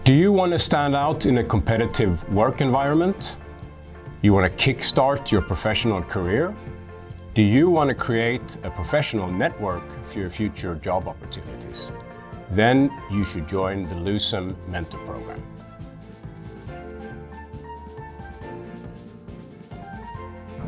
Do you want to stand out in a competitive work environment? You want to kickstart your professional career? Do you want to create a professional network for your future job opportunities? Then you should join the LUSEM Mentor Program.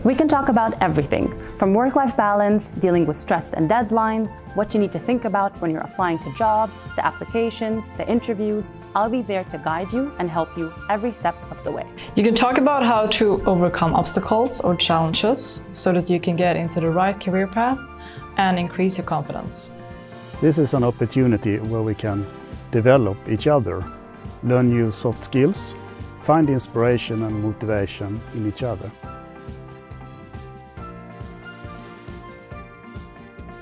We can talk about everything, from work-life balance, dealing with stress and deadlines, what you need to think about when you're applying to jobs, the applications, the interviews. I'll be there to guide you and help you every step of the way. You can talk about how to overcome obstacles or challenges so that you can get into the right career path and increase your confidence. This is an opportunity where we can develop each other, learn new soft skills, find inspiration and motivation in each other.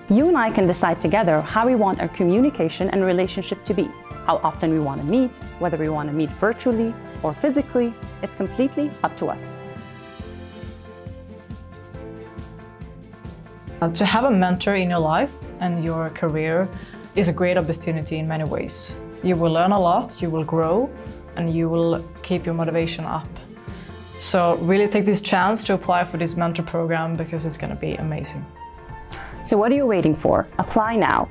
You and I can decide together how we want our communication and relationship to be, how often we want to meet, whether we want to meet virtually or physically. It's completely up to us. To have a mentor in your life and your career is a great opportunity in many ways. You will learn a lot, you will grow, and you will keep your motivation up. So really take this chance to apply for this mentor program because it's going to be amazing. So what are you waiting for? Apply now.